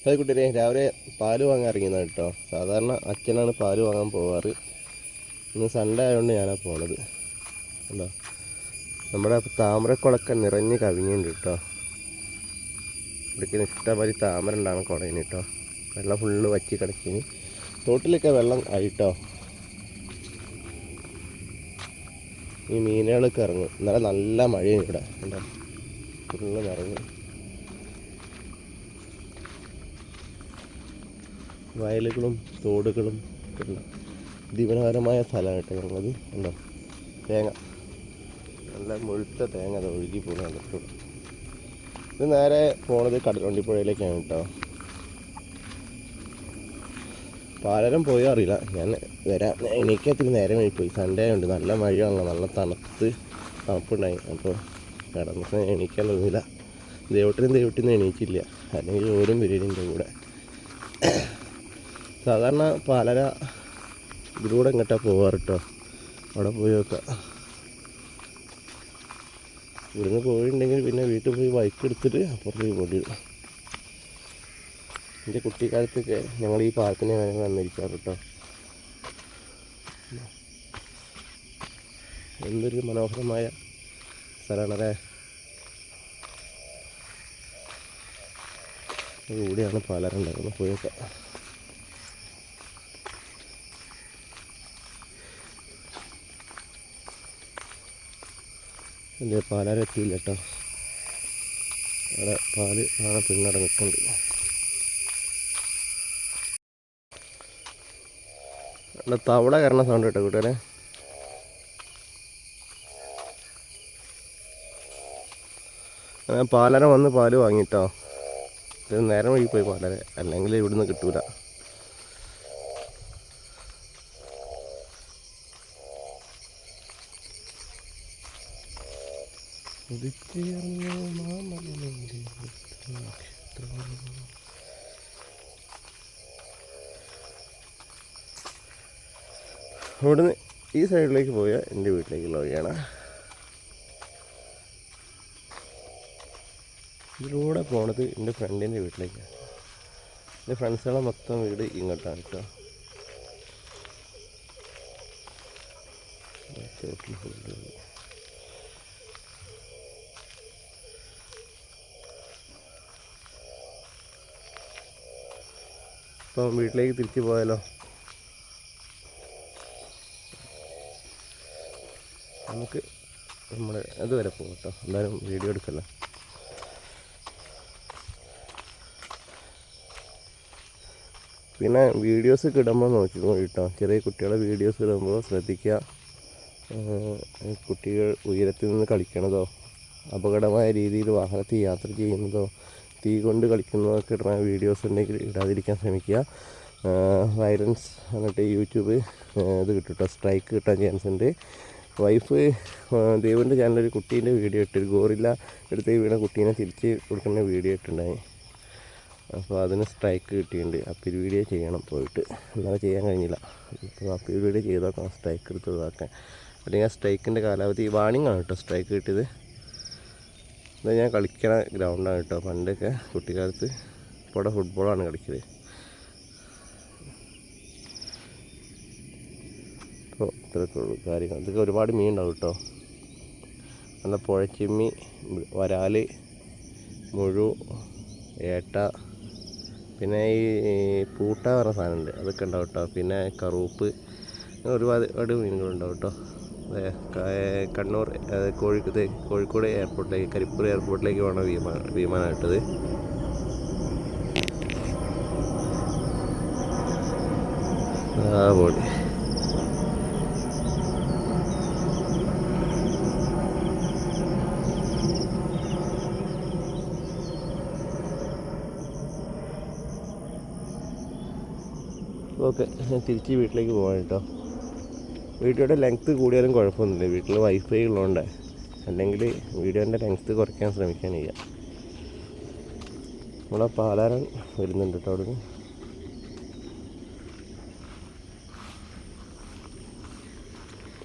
അത് കുട്ടിയെ രാവിലെ പാല് വാങ്ങാൻ ഇറങ്ങിയതാണ് കേട്ടോ. സാധാരണ അച്ഛനാണ് പാല് വാങ്ങാൻ പോവാറ്. ഇന്ന് സൺഡേ ആയതുകൊണ്ട് ഞാനാണ് പോണത്. കണ്ടോ, നമ്മുടെ താമരക്കുളക്കെ നിറഞ്ഞ് കവിഞ്ഞുണ്ട് കേട്ടോ. ഇവിടേക്ക് ഇഷ്ടംമാതിരി താമര ഉണ്ടാകുന്ന കുളയിന് കേട്ടോ. വെള്ളം ഫുള്ള് വറ്റി കിടക്കിന്. തോട്ടിലൊക്കെ വെള്ളം ആയിട്ടോ. ഈ മീനുകളൊക്കെ ഇറങ്ങും. ഇന്നലെ നല്ല മഴയാണ് ഇവിടെ. കണ്ടോ, ഫുള്ള് നിറഞ്ഞു. വയലുകളും തോടുകളും ഒക്കെ ജീവനകരമായ സ്ഥലമാണ് കേട്ടോ ഞങ്ങളത്. ഉണ്ടോ, തേങ്ങ നല്ല മുഴുത്ത തേങ്ങ അത് ഒഴുകി പോകുന്ന കണ്ടിട്ടുള്ളൂ. ഇത് നേരെ പോണത് കടലുണ്ടിപ്പുഴയിലേക്കാണ് കേട്ടോ. പാലരം പോയോ അറിയില്ല. ഞാൻ എണീക്കത്തിന് നേരം വൈകിപ്പോയി. സൺഡേ ഉണ്ട്, നല്ല മഴയാണല്ലോ, നല്ല തണുപ്പുണ്ടായി. അപ്പോൾ കിടന്നിട്ട് എണീക്കാൻ തോന്നിയില്ല. ദൈവത്തിനും എണീക്കില്ല, അല്ലെങ്കിൽ ഓരും ബിരിയാണിൻ്റെ കൂടെ. സാധാരണ പാലര ഇതിലൂടെ എങ്ങോട്ടാണ് പോവാറ് കേട്ടോ. അവിടെ പോയി നോക്കാം. ഇവിടുന്ന് പോയിട്ടുണ്ടെങ്കിൽ പിന്നെ വീട്ടിൽ പോയി ബൈക്ക് എടുത്തിട്ട് അപ്പുറത്തേക്ക് പോയി. എൻ്റെ കുട്ടിക്കാലത്തൊക്കെ ഞങ്ങൾ ഈ പാലത്തിന് വേണമെങ്കിൽ വന്നിരിക്കാറ് കേട്ടോ. എന്തൊരു മനോഹരമായ സ്ഥലമാണല്ലേ. കൂടിയാണ് പാലരുണ്ടാകുന്നത്. പോയി നോക്കാം. എൻ്റെ പാലാരെത്തിയില്ല കേട്ടോ. അവിടെ പാല് കാണാൻ പിന്നടെ നിൽക്കുന്നുണ്ട്. അവിടെ തവള കയറുന്ന സൗണ്ട് കേട്ടോ കൂട്ടുകാരെ. പാലര വന്ന് പാല് വാങ്ങിട്ടോ. ഇത് നേരം വഴി പോയി പാലര, അല്ലെങ്കിൽ ഇവിടുന്ന് കിട്ടൂല. ഇവിടുന്ന് ഈ സൈഡിലേക്ക് പോയാൽ എൻ്റെ വീട്ടിലേക്കുള്ള വഴിയാണ്. ഇതിലൂടെ പോണത് എൻ്റെ ഫ്രണ്ടിൻ്റെ വീട്ടിലേക്കാണ്. എൻ്റെ ഫ്രണ്ട്സുകളെ മൊത്തം വീട് ഇങ്ങോട്ടാണ് കേട്ടോ. അപ്പം വീട്ടിലേക്ക് തിരിച്ചു പോയാലോ? നമുക്ക് നമ്മുടെ അതുവരെ പോകും കേട്ടോ. എന്തായാലും വീഡിയോ എടുക്കല്ലോ. പിന്നെ വീഡിയോസ് ഇടുമ്പോൾ നോക്കിക്കോ കേട്ടോ. ചെറിയ കുട്ടികളെ വീഡിയോസ് ഇടുമ്പോൾ ശ്രദ്ധിക്കുക. കുട്ടികൾ ഉയരത്തിൽ നിന്ന് കളിക്കണതോ അപകടമായ രീതിയിൽ വാഹനത്തിൽ യാത്ര ചെയ്യുന്നതോ തീ കൊണ്ട് കളിക്കുന്നതൊക്കെ ഇടുന്ന വീഡിയോസ് ഉണ്ടെങ്കിൽ ഇടാതിരിക്കാൻ ശ്രമിക്കുക. വയലൻസ് എന്നിട്ട് യൂട്യൂബ് ഇത് കിട്ടും കേട്ടോ, സ്ട്രൈക്ക് കിട്ടാൻ ചാൻസ് ഉണ്ട്. വൈഫ് ദേവൻ്റെ ചാനലൊരു കുട്ടീൻ്റെ വീഡിയോ ഇട്ട്, ഗോറില്ല എടുത്ത് വീണ കുട്ടീനെ തിരിച്ച് കൊടുക്കുന്ന വീഡിയോ ഇട്ടുണ്ടായി. അപ്പോൾ അതിന് സ്ട്രൈക്ക് കിട്ടിയിട്ടുണ്ട്. അപ്പീൽ വീഡിയോ ചെയ്യണം പോയിട്ട്. എന്നാലും ചെയ്യാൻ കഴിഞ്ഞില്ല. ഇപ്പോൾ അപ്പീൽ വീഡിയോ ചെയ്തോക്കാം, സ്ട്രൈക്ക് എടുത്ത് ഇതാക്കാൻ. അല്ലെങ്കിൽ ആ സ്ട്രൈക്കിൻ്റെ കാലാവധി വാണിംഗ് ആണ് കേട്ടോ സ്ട്രൈക്ക് കിട്ടിയത്. ഇത് ഞാൻ കളിക്കണ ഗ്രൗണ്ടാണ് കേട്ടോ. പണ്ടൊക്കെ കുട്ടിക്കാലത്ത് ഇപ്പോൾ ഇവിടെ ഫുട്ബോളാണ് കളിക്കല്. അപ്പോൾ ഇത്രയൊക്കെ ഉള്ളൂ കാര്യങ്ങൾ. ഇതൊക്കെ ഒരുപാട് മീൻ ഉണ്ടാവും കേട്ടോ. നല്ല പുഴച്ചിമ്മി, വരാൽ, മുഴു, ഏട്ട, പിന്നെ ഈ പൂട്ട പറഞ്ഞ സാധനമുണ്ട്, അതൊക്കെ ഉണ്ടാവും കേട്ടോ. പിന്നെ കറൂപ്പ്, ഒരുപാട് മീനുകളുണ്ടാവും കേട്ടോ. കണ്ണൂർ കോഴിക്കോട് എയർപോർട്ടിലേക്ക്, കരിപ്പൂർ എയർപോർട്ടിലേക്ക് പോകണ വിമാനമാണ് ഇട്ടത്. പോടി ഓക്കെ, ഞാൻ തിരിച്ച് വീട്ടിലേക്ക് പോകാൻ കേട്ടോ. വീഡിയോയുടെ ലെങ്ത്ത് കൂടിയാലും കുഴപ്പമൊന്നുമില്ല, വീട്ടിൽ വൈഫൈ ഉള്ളതുകൊണ്ട്. അല്ലെങ്കിൽ വീഡിയോൻ്റെ ലെങ്ത്ത് കുറയ്ക്കാൻ ശ്രമിക്കാൻ ചെയ്യുക. നമ്മളെ പാലാരൻ വരുന്നുണ്ട് കേട്ടോ. അവിടെ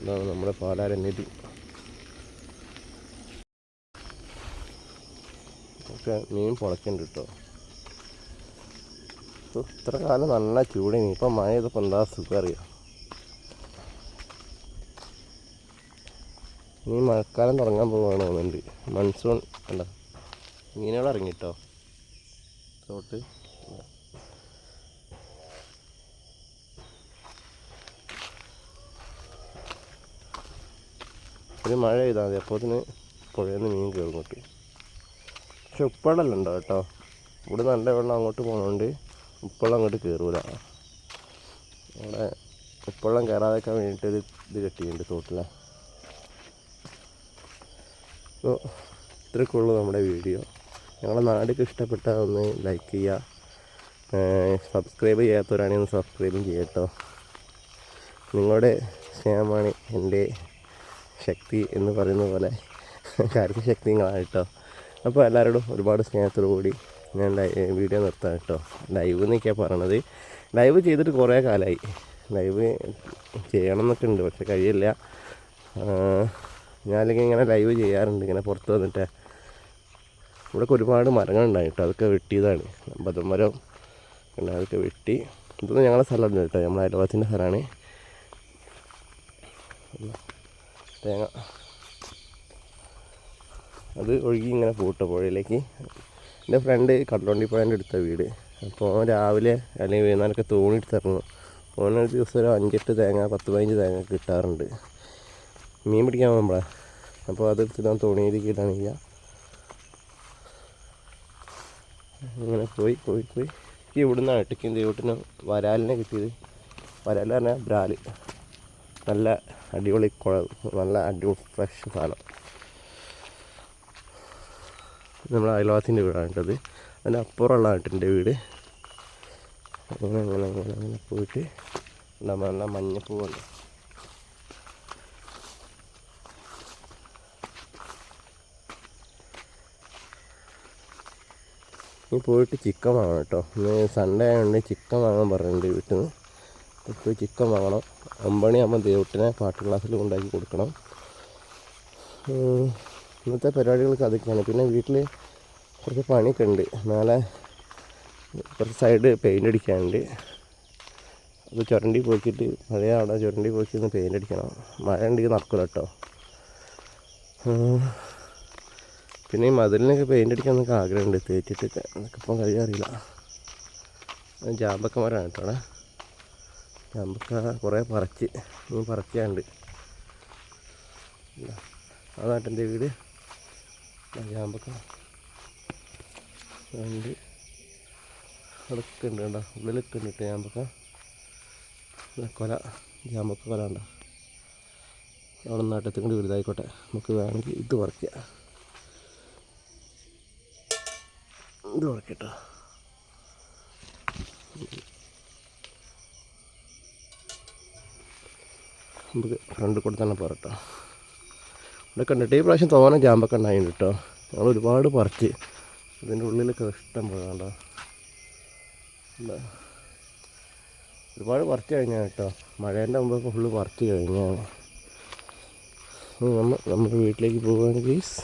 ഇതാണ് നമ്മുടെ പാലാരൻ നദി. ഒക്കെ മീൻ പൊളക്കുന്നുണ്ട് കേട്ടോ. ഇത്ര കാലം നല്ല ചൂടിനി, ഇപ്പം മഴ ചെയ്തപ്പോൾ എന്താ സുഖം അറിയാം. ഇനി മഴക്കാലം തുടങ്ങാൻ പോവുകയാണ് തോന്നുന്നുണ്ട്. മൺസൂൺ അല്ല, മീനുകൾ ഇറങ്ങിട്ടോ തോട്ട്. ഒരു മഴ ചെയ്താൽ മതി, അപ്പോൾ അതിന് പുഴയിൽ നിന്ന് മീൻ കയറും ഇങ്ങോട്ട്. പക്ഷെ ഉപ്പളെല്ലാം ഉണ്ടോ കേട്ടോ, ഇവിടെ നല്ല വെള്ളം അങ്ങോട്ട് പോകുന്നതുകൊണ്ട് ഉപ്പള്ളം അങ്ങോട്ട് കയറൂല. അവിടെ ഉപ്പള്ളം കയറാതെക്കാൻ വേണ്ടിയിട്ടൊരു ഇത് കെട്ടിയിട്ടുണ്ട് തോട്ടിലാണ്. അപ്പോൾ ഇത്രയൊക്കെ ഉള്ളൂ നമ്മുടെ വീഡിയോ. ഞങ്ങളുടെ നാടൊക്കെ ഇഷ്ടപ്പെട്ടാൽ ഒന്ന് ലൈക്ക് ചെയ്യുക, സബ്സ്ക്രൈബ് ചെയ്യാത്തവരാണെങ്കിൽ ഒന്ന് സബ്സ്ക്രൈബും ചെയ്യുക കേട്ടോ. നിങ്ങളുടെ സ്നേഹമാണ് എൻ്റെ ശക്തി എന്ന് പറയുന്ന പോലെ കാര്യശക്തി നിങ്ങളാണ് കേട്ടോ. അപ്പോൾ എല്ലാവരോടും ഒരുപാട് സ്നേഹത്തോടു കൂടി ഞാൻ വീഡിയോ നിർത്താം കേട്ടോ. ലൈവ് എന്നൊക്കെയാണ് പറയണത്. ലൈവ് ചെയ്തിട്ട് കുറേ കാലമായി. ലൈവ് ചെയ്യണം എന്നൊക്കെ ഉണ്ട്, പക്ഷെ കഴിയില്ല. ഞാനല്ലെങ്കിൽ ഇങ്ങനെ ലൈവ് ചെയ്യാറുണ്ട്, ഇങ്ങനെ പുറത്ത് വന്നിട്ട്. ഇവിടെയൊക്കെ ഒരുപാട് മരങ്ങളുണ്ടായി കേട്ടോ, അതൊക്കെ വെട്ടിയതാണ്. ബദം ഉണ്ട്, അതൊക്കെ വെട്ടി. ഇതൊന്നും ഞങ്ങളുടെ സ്ഥലമുണ്ട് കേട്ടോ, നമ്മുടെ അയൽവാസിൻ്റെ സ്ഥലമാണ്. തേങ്ങ അത് ഒഴുകി ഇങ്ങനെ പോട്ടോ പുഴയിലേക്ക്. എൻ്റെ ഫ്രണ്ട് കടലുണ്ടിപ്പുഴേൻ്റെ അടുത്ത വീട്. അപ്പോൾ രാവിലെ അല്ലെങ്കിൽ വൈകുന്നേരമൊക്കെ തോണിയിട്ട് ഇറങ്ങും. ഓനൊരു ദിവസം ഒരു 5-8 തേങ്ങ 10-15 തേങ്ങ കിട്ടാറുണ്ട് മീൻ പിടിക്കാൻ പോകുമ്പോഴാണ്. അപ്പോൾ അതെടുത്തിട്ട് ഞാൻ തോണിയിലേക്ക് ഇടാണ് ചെയ്യുക. ഇങ്ങനെ പോയി ഇവിടുന്ന് ഇട്ടയ്ക്കും ദൈവട്ടിന് വരാലിനെ കിട്ടിയത്. വരാൽ പറഞ്ഞാൽ ബ്രാല്, നല്ല അടിപൊളി നല്ല അടിപൊളി ഫ്രഷ് സാധനം. നമ്മുടെ അയൽവാസിൻ്റെ വീടാണ് കേട്ടത്. അതിൻ്റെ അപ്പുറമുള്ള ആട്ടിൻ്റെ വീട്. അങ്ങനെ പോയിട്ട് നല്ല മഞ്ഞപ്പൂവുണ്ട്. ഇനി പോയിട്ട് ചിക്കൻ വാങ്ങണം കേട്ടോ. ഇന്ന് സൺഡേ ആയതുകൊണ്ട് ചിക്കൻ വാങ്ങാൻ പറഞ്ഞിട്ടുണ്ട് വീട്ടിൽ നിന്ന്. ഇപ്പോൾ ചിക്കൻ വാങ്ങണം. 9 മണിയാകുമ്പോൾ ദേവട്ടിനെ പാട്ട് ക്ലാസ്സിൽ കൊണ്ടാക്കി കൊടുക്കണം. ഇന്നത്തെ പരിപാടികൾക്ക് അതൊക്കെയാണ്. പിന്നെ വീട്ടിൽ കുറച്ച് പണിയൊക്കെ ഉണ്ട്. മേലെ കുറച്ച് സൈഡ് പെയിൻ്റ് അടിക്കാനുണ്ട്. അത് ചുരണ്ടി പോക്കിയിട്ട് പഴയ അവിടെ ചുരണ്ടി പോക്കി ഒന്ന് പെയിൻ്റ് അടിക്കണം. മഴ ഉണ്ടെങ്കിൽ നടക്കില്ല കേട്ടോ. പിന്നെ ഈ മതിലിനൊക്കെ പെയിൻ്റ് അടിക്കാൻ നമുക്ക് ആഗ്രഹമുണ്ട്, തേച്ചിട്ടൊക്കെ. അതൊക്കെ ഇപ്പം കഴിയാറില്ല. ജാമ്പക്ക മരമാണ് കേട്ടോ അവിടെ. ജാമ്പക്ക കുറേ പറിക്കാനുണ്ട്. അതാണ് എൻ്റെ വീട്. ജാമ്പക്ക ഉണ്ട്, അതൊക്കെ ഉണ്ട് കേട്ടോ. ഉള്ളിലൊക്കെ ഉണ്ട് കേട്ടോ ജാമ്പക്ക. ജാമ്പക്ക കൊല ഉണ്ടോ അവിടെ നാട്ടത്തും കൂടി വലുതായിക്കോട്ടെ. നമുക്ക് വേണമെങ്കിൽ ഇത് പറിക്കാം. ഇത് പറിക്കട്ടോ. നമുക്ക് ഫ്രണ്ടിൽ കൂടെ തന്നെ പറട്ടോ. ഇവിടെ കണ്ടിട്ട് ഈ പ്രാവശ്യം തോനെ ജാമ്പക്ക ഉണ്ടായിട്ടുണ്ട് കേട്ടോ. ഞങ്ങൾ ഒരുപാട് പറിച്ച്. ഇതിൻ്റെ ഉള്ളിലൊക്കെ ഇഷ്ടം പോലെ കണ്ടോ. ഒരുപാട് പറിച്ച് കഴിഞ്ഞാൽ കേട്ടോ. മഴേൻ്റെ മുമ്പൊക്കെ ഫുള്ള് പറിച്ച് കഴിഞ്ഞാണ്. നമ്മുടെ വീട്ടിലേക്ക് പോവുകയാണ് പ്ലീസ്.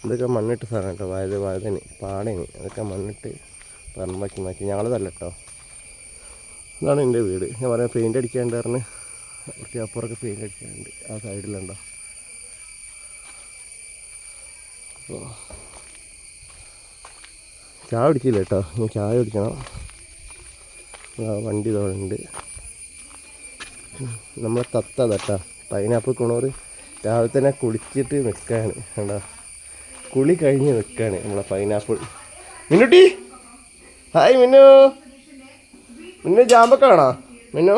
ഇതൊക്കെ മണ്ണിട്ട് സാധനം കേട്ടോ. വഴുതന് പാടേന് അതൊക്കെ മണ്ണിട്ട് പറമ്പാക്കി മാറ്റി. ഞങ്ങളതല്ല കേട്ടോ. ഇതാണ് എൻ്റെ വീട്. ഞാൻ പറയാം പെയിൻ്റ് അടിക്കാണ്ട് പറഞ്ഞ് കുറച്ച് അപ്പുറമൊക്കെ പെയിൻ്റ് അടിക്കാനുണ്ട്. ആ സൈഡിലുണ്ടോ. അപ്പോൾ ചായ കുടിച്ചില്ല കേട്ടോ. ഇനി ചായ കുടിക്കണം. വണ്ടി തോന്നുന്നുണ്ട്. നമ്മളെ തത്ത കേട്ടോ, പൈനാപ്പിൾ കുണൂറ് രാവിലെ തന്നെ കുളിച്ചിട്ട് നിൽക്കുകയാണ് കേട്ടോ. കുളി കഴിഞ്ഞ് നിൽക്കുകയാണ് നമ്മളെ പൈനാപ്പിൾ. മിന്നുട്ടി ഹായ്. മിന്നു ജാമ്പക്കാണോ? മിന്നു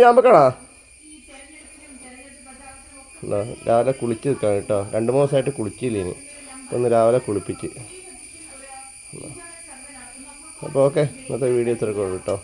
ജാമ്പക്കാണോ? രാവിലെ കുളിച്ച് നിൽക്കുകയാണ് കേട്ടോ. 2-3 ദിവസമായിട്ട് കുളിച്ചില്ല. ഇനി ഒന്ന് രാവിലെ കുളിപ്പിച്ച്. അപ്പോൾ ഓക്കെ, ഇന്നത്തെ വീഡിയോ ഇത്രയൊക്കെ ഉള്ളൂ കേട്ടോ.